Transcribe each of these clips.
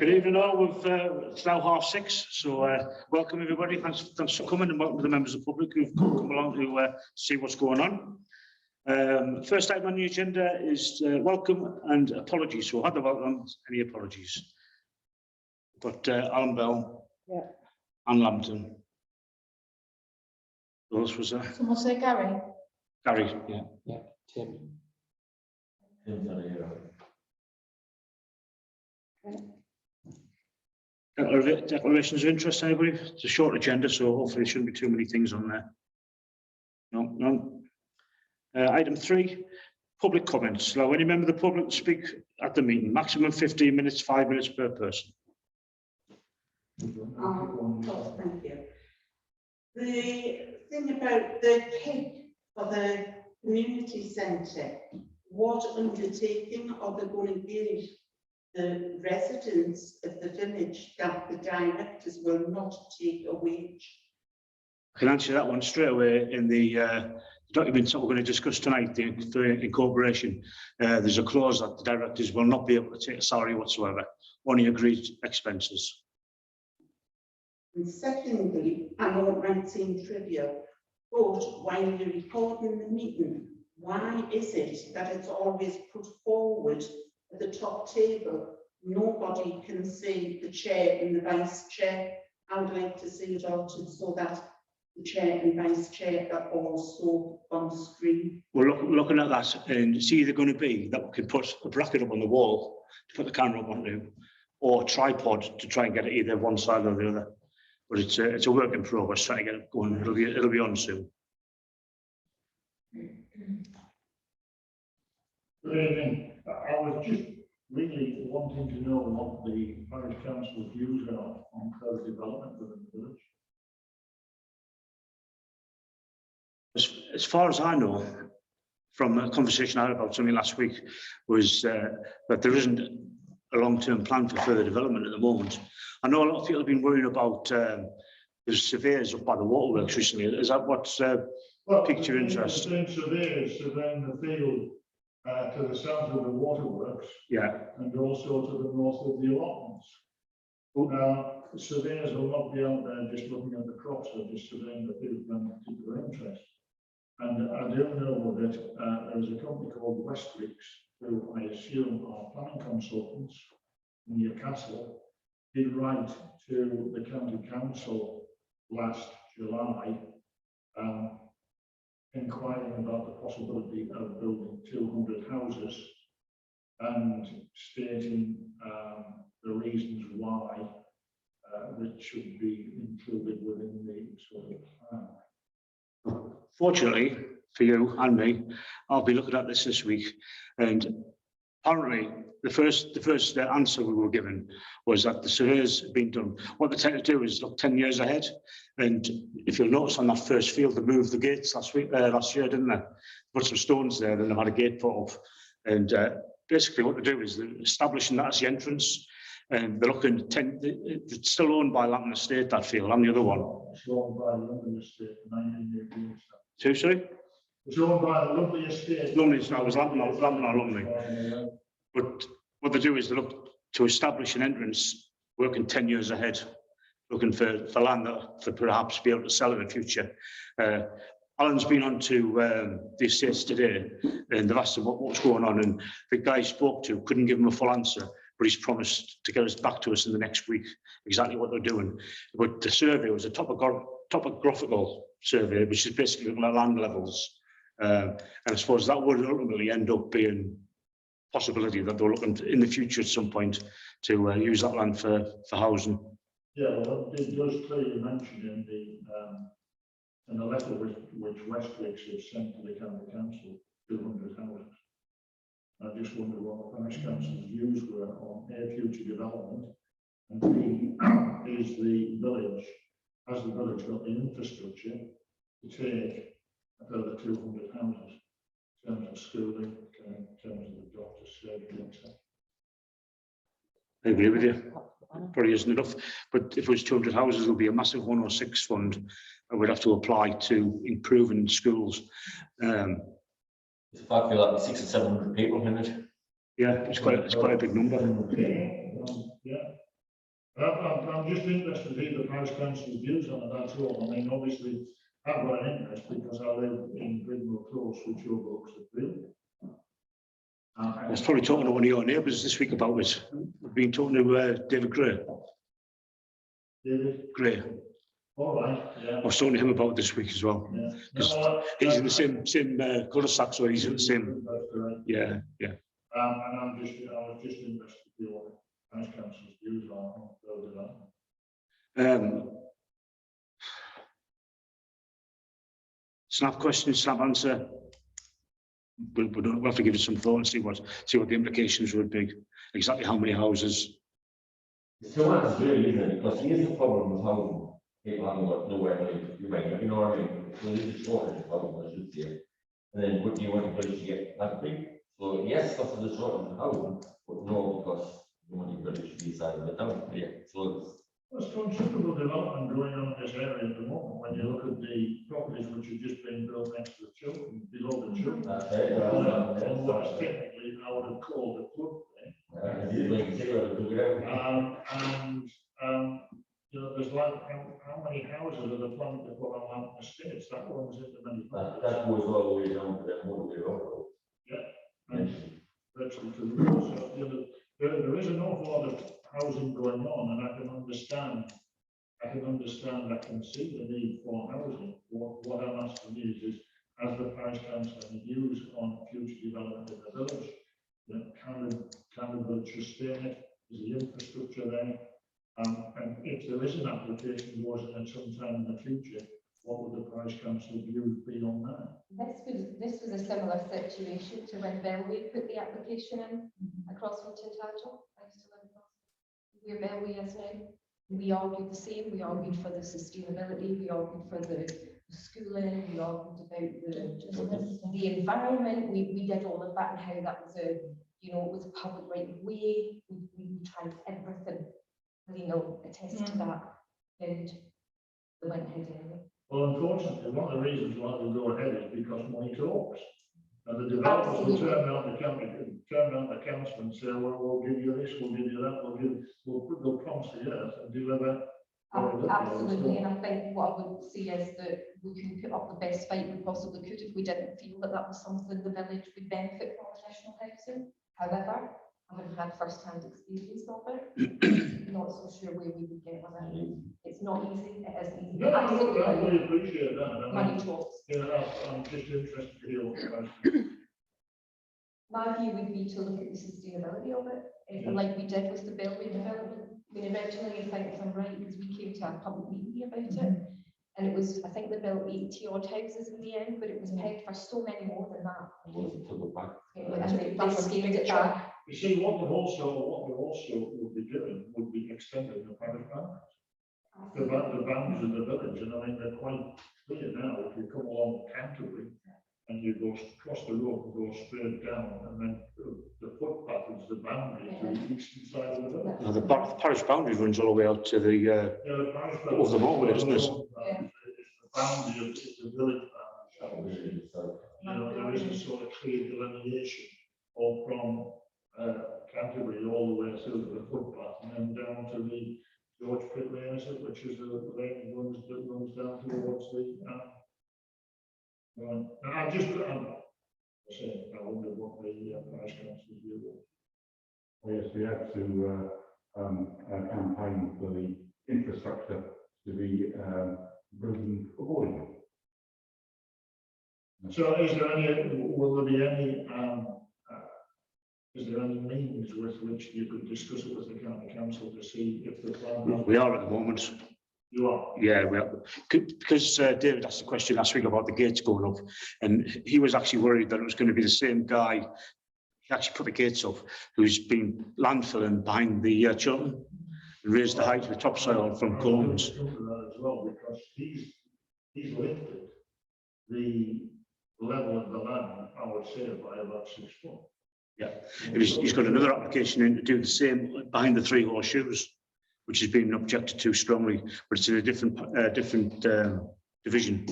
Good evening all. It's now 6:30, so welcome everybody. Thanks for coming, and welcome to the members of the public who've come along to see what's going on. First item on the agenda is welcome and apologies. So I had the welcome, any apologies. But Alan Bell, yeah, and Lambton. Who else was there? Someone say Gary? Gary, yeah. Yeah, Tim. Tim's not here. Declarations of interest, anybody? It's a short agenda, so hopefully there shouldn't be too many things on there. No, none. Item 3, public comments. Now, any member of the public speak at the meeting, maximum 15 minutes, 5 minutes per person. Thank you. The thing about the cake for the community centre, what undertaking are they going to give the residents of the village that the directors will not take a wage? I can answer that one straight away in the document that we're going to discuss tonight, the incorporation. There's a clause that the directors will not be able to take a salary whatsoever, only agreed expenses. And secondly, I know it might seem trivial, but while you're recording the meeting, why is it that it's always put forward at the top table? Nobody can see the chair and the vice chair. I would like to see it altered so that the chair and vice chair are also on screen. We're looking at that, and it's either going to be that we can put a bracket up on the wall to put the camera up onto, or a tripod to try and get it either one side or the other. But it's a work in progress, trying to get it going. It'll be on soon. Good evening. I was just really wanting to know what the parish council's views are on further development within the village. As far as I know, from a conversation I had about something last week, was that there isn't a long-term plan for further development at the moment. I know a lot of people have been worrying about the surveyors up by the waterworks recently. Is that what's piqued your interest? Surveyors surveying the field to the south of the waterworks, yeah, and also to the north of the allotments. Now, surveyors will not be out there just looking at the crops or just surveying the field of particular interest. And I do know that there is a company called Westwicks, who I assume are planning consultants in Newcastle, did write to the county council last July, inquiring about the possibility of building 200 houses and stating the reasons why that should be included within the sort of plan. Fortunately for you and me, I'll be looking at this week, and apparently the first answer we were given was that the surveys have been done. What they tend to do is look 10 years ahead, and if you'll notice on that first field, they moved the gates last year, didn't they? Put some stones there, then they had a gate put up, and basically what they do is they're establishing that as the entrance, and they're looking it's still owned by Lumley Estate, that field, and the other one. It's owned by Lumley Estate, 1988. Two, sorry? It's owned by the Lumley Estate. Lumley's now, it was Lumley or Lumley. But what they do is they look to establish an entrance, working 10 years ahead, looking for land that to perhaps be able to sell in the future. Alan's been on to the estates today, and they've asked him what's going on, and the guy he spoke to couldn't give him a full answer, but he's promised to get us back to us in the next week exactly what they're doing. But the survey was a topographical survey, which is basically looking at land levels, and I suppose that would ultimately end up being a possibility that they're looking in the future at some point to use that land for housing. Yeah, well, it does clearly mention in the letter which Westwicks have sent to the county council, 200 houses. I just wonder what the parish council's views were on A, future development, and B, has the village got the infrastructure to take a further 200 houses in terms of schooling, in terms of the doctor's surgery, etc. I agree with you. Probably isn't enough, but if it was 200 houses, it would be a massive 106 fund, and we'd have to apply to improving schools. It's about like 600 or 700 people in it. Yeah, it's quite a big number. Yeah. I'm just interested to hear the parish council's views on it, that's all. I mean, obviously, I've got an interest because I live in Bridmore Close, which your books have built. I was probably talking to one of your neighbours this week about it. I've been talking to David Gray. David? Gray. All right, yeah. I was talking to him about it this week as well. Yeah. Because No, he's in the same cul-de-sac, so he's in the same. That's correct. Yeah, yeah. And I was just interested in your parish council's views on that. Snap question, snap answer. We'll have to give it some thought and see what the implications would be. Exactly how many houses. It's so much really, isn't it? Because here's the problem with housing. People haven't got nowhere to live. You know what I mean? So there's a shortage of housing, I should say. And then what do you want to get that big? So yes, because of the shortage of housing, but no, because you want to be side of the town. Yeah. So There's considerable development going on in this area at the moment. When you look at the properties which have just been built next to the children, below the children. And what's technically I would have called a floodplain. You know, there's like how many houses are the planning to put on Mountain Estates? That one's in the many. that goes all the way down to that motorway road. Yeah. And virtually to the road. So, you know, there is an awful lot of housing going on, and I can understand, I can see the need for housing. What I'm asking is as the parish council any views on future development in the village, you know, can the village sustain it? Is the infrastructure there? And if there is an application goes in at some time in the future, what would the parish council views be on that? This was a similar situation to when Bellway put the application in across from Tintagel. I used to live across where Bellway is now. We argued the same. We argued for the sustainability. We argued for the schooling. We argued about the environment. We did all of that and how that was it was a public right of way. We tried everything. Attest to that, and they went ahead anyway. Well, unfortunately, one of the reasons why we go ahead is because money talks. And the developers will turn around the council and say, well, we'll give you this, we'll give you that, they'll promise the earth and deliver. Absolutely, and I think what I would say is that we can put up the best fight we possibly could if we didn't feel that that was something the village would benefit from additional housing. However, having had first-hand experience of it, not so sure where we would get with it. It's not easy. It isn't easy. No, I really appreciate that. Money talks. Yeah, I'm just interested to hear what you guys. My view would be to look at the sustainability of it, like we did with the Bellway development. I mean, originally, I think if I'm right, because we came to a public meeting about it, and it was, I think they built 80 odd houses in the end, but it was paid for so many more than that. And they scaled it back. You see, what they also would be doing would be extending the parish boundaries. The boundaries of the village, and I mean, they're quite clear now. If you come along Canterbury and you go across the road and go straight down, and then the footpath is the boundary to the eastern side of the village. Now, the parish boundary runs all the way out to the parish of the motorway, isn't it? It's the boundary of the village boundary. You know, there is a sort of clear delineation all from Canterbury all the way through the footpath and then down to the George Pitt Lane, which is the lane that runs down towards the. I wonder what the parish council's view was. Yes, we have to campaign for the infrastructure to be proven affordable. So, will there be any? Is there any means with which you could discuss it with the county council to see if the plan? We are at the moment. You are? Yeah, we are. Because David asked a question last week about the gates going up, and he was actually worried that it was going to be the same guy, he actually put the gates up, who's been landfilling behind the children and raised the height of the topsoil from Coleman's. As well, because he's lifted the level of the land, I would say, by about 6 foot. Yeah, he's got another application in to do the same behind the 3 horseshoes, which has been objected to strongly, but it's in a different division.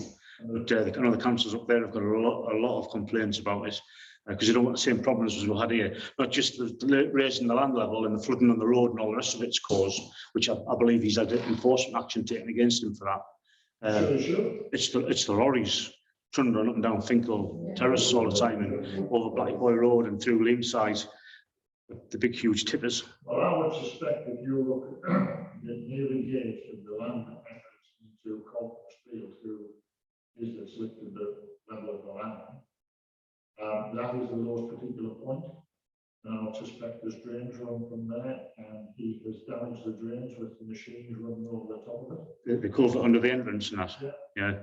But I know the councils up there have got a lot of complaints about it, because you don't want the same problems as we had here. Not just the raising the land level and the flooding on the road and all the rest of it's caused, which I believe he's had enforcement action taken against him for that. It's the lorries trundling up and down Finkel terraces all the time and over Black Boy Road and through Leamside, the big huge tippers. Well, I would suspect if you look at nearly gates of the land entrance into Conference Field, who is that's lifted the level of the land, that is the lowest particular point. And I would suspect there's drains run from there, and he has damaged the drains with the machines running over the top of it. The culvert under the entrance and that. Yeah.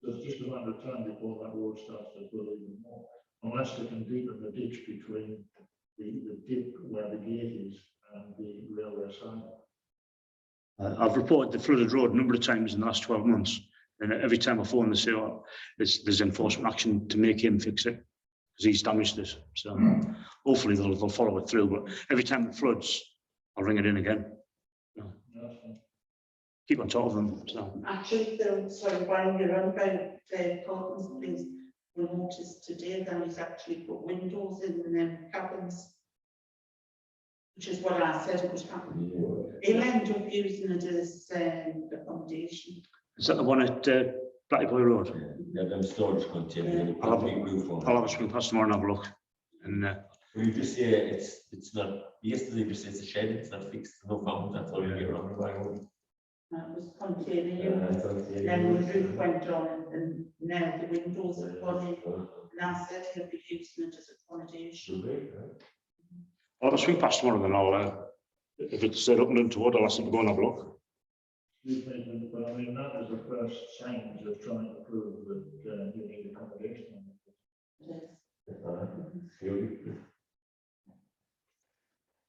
So it's just a matter of time before that road starts to flow even more, unless they can deepen the ditch between the dip where the gate is and the railway side. I've reported the flooded road a number of times in the last 12 months, and every time I phone, they say, oh, there's enforcement action to make him fix it because he's damaged it. So hopefully they'll follow it through. But every time it floods, I'll ring it in again. So, keep on top of them. So. Actually, sorry, while you're on about Gordon's things, we noticed today that he's actually put windows in the cabins, which is what I said would happen. He'll end up using it as accommodation. Is that the one at Black Boy Road? Yeah, them storage containers. I'll have a swing past tomorrow and have a look. And you just say it's not. Yesterday you said it's a shed. It's not fixed. No problem. That's all you get wrong. That was container unit. Then the roof went on, and now the windows are gone in. And I said he'll be using it as accommodation. I'll have a swing past tomorrow, then I'll, if it's up and toward, I'll ask them to go and have a look. But I mean, that is the first signs of trying to prove that you need accommodation.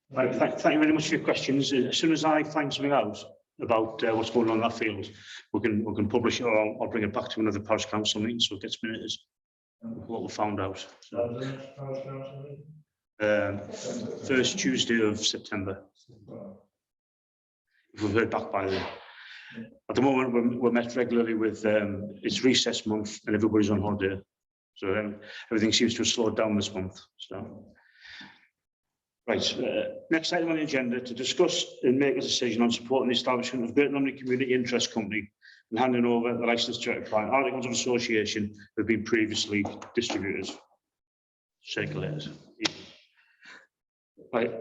Right, thank you very much for your questions. As soon as I find something out about what's going on in that field, we can publish it, or I'll bring it back to another parish council meeting so it gets minutes what we found out. So, first Tuesday of September. If we've heard back by then. At the moment, we're met regularly with it's recess month and everybody's on holiday, so everything seems to have slowed down this month. So, right, next item on the agenda: to discuss and make a decision on supporting the establishment of Great Lumley Community Interest Company and handing over the licence to apply articles of association that have been previously distributed, circulated. Right,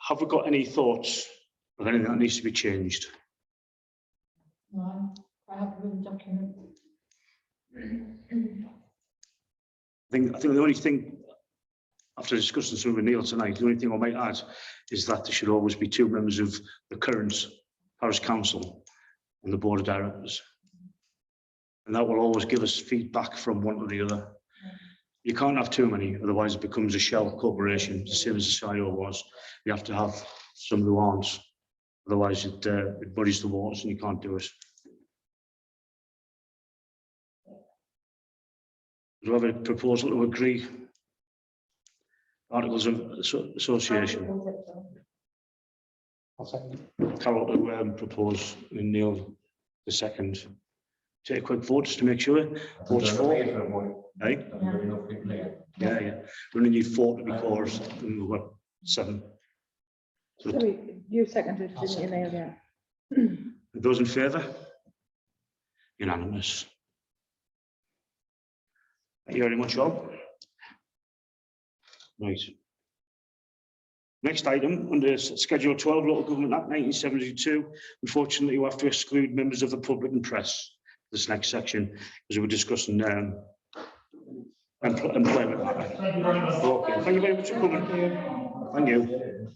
have we got any thoughts of anything that needs to be changed? No, I have a written document. I think the only thing, after discussing some with Neil tonight, the only thing I might add is that there should always be 2 members of the current parish council and the board of directors, and that will always give us feedback from one to the other. You can't have too many, otherwise it becomes a shell corporation, the same as the CIO was. You have to have some who aren't, otherwise it muddies the waters and you can't do it. Do you have a proposal to agree? Articles of association. Carol to propose and Neil the second. Take a quick vote just to make sure. Votes for. Right? Yeah. We only need 4 to be chorus, and we've got 7. So You seconded, didn't you, Neil? Yeah. those in favour? Unanimous. Thank you very much, all. Right. Next item, under Schedule 12, Local Government Act 1972, unfortunately, you have to exclude members of the public and press. This next section, as we were discussing employment. Thank you very much. Okay. Thank you very much for coming. Thank you.